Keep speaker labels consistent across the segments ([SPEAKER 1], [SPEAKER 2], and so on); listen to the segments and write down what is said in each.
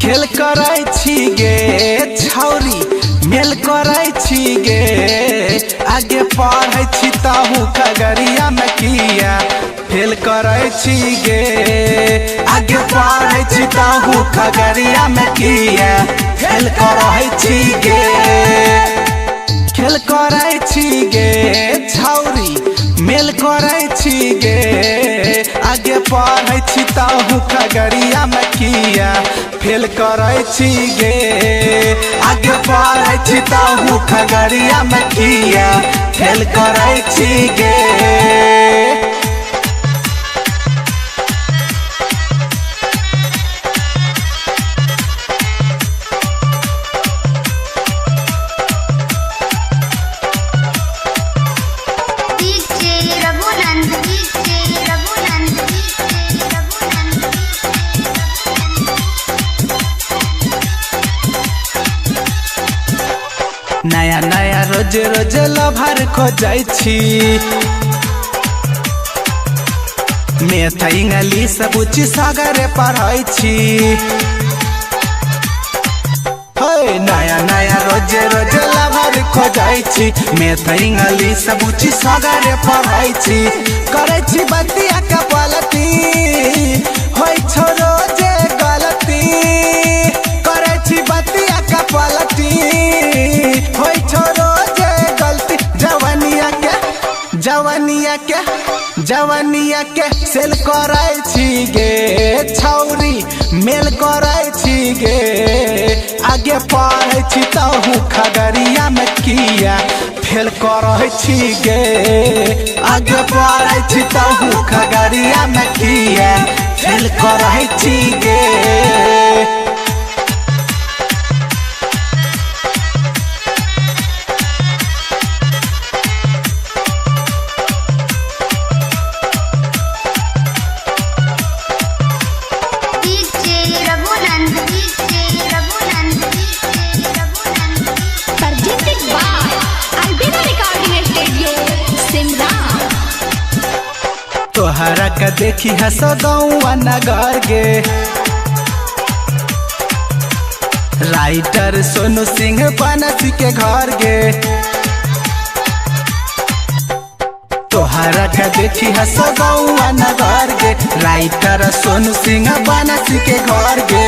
[SPEAKER 1] खेल करै छी गे छौरी मेल करै छी गे आगे पढ़ै छी ताहू खगड़िया में किया फेल करै छी गे आगे पढ़ै छी ताहू खगड़िया में किया फेल करै छी गे खेल करै छी गे छौरी मेल करै छी गे आगे पढ़ै छी ताहू खगड़िया में किया फेल करै छी गे आगे पढ़ै छी ताहू खगड़िया में किया फेल करै छी गे। नया नया रोज रोज लभर खोजै छी मैथ इंग्लिश बुझी सगरे पढ़ै छी नया नया रोज रोज लभर खोजै छी मैथ इंग्लिश बुझी सगरे पढ़ै छी करै छी बतिया के पलटी होइ छो रोजे गलती करै छी बतिया के पलटी होइ छो रोजे गलती जवानिया के सेल करै छी गे छौरी मेल करै छी गे आगे पढ़ै छी ताहू खगड़िया में किया फेल करै छी गे आगे पढ़ै छी ताहू खगड़िया में किया फेल करै छी गे। तोहरा के देखी है सगौआ नगर गे राइटर सोनू सिंह बनसी के घर गे तोहरा के देखी है सगौआ नगर गे राइटर सोनू सिंह बनसी के घर गे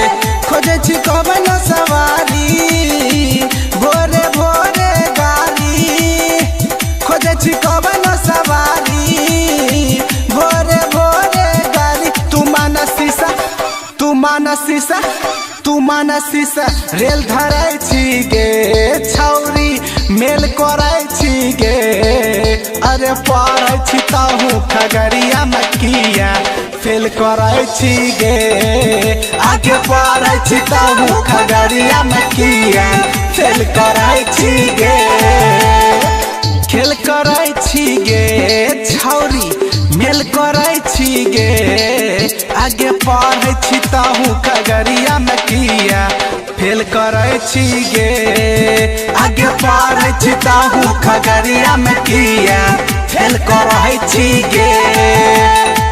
[SPEAKER 1] खोजे छी कवनो सवारी भोरे भोरे गाड़ी खोजे छी कवनो सवारी भोरे भोरे गाड़ी तू मानसीसा रेल धरै छी गे छौरी मेल करै छी गे अरे पढ़ै छी ताहू खगड़िया में किया फेल करै छी गे आगे पढ़ै छी ताहू खगड़िया में किया फेल करै छी गे खेल करै छी गे छौरी मेल करै छी गे आगे पढ़ै छी ताहू खगड़िया में किया फेल करै छी गे आगे पढ़ै छी ताहू खगड़िया में किया फेल करै छी गे।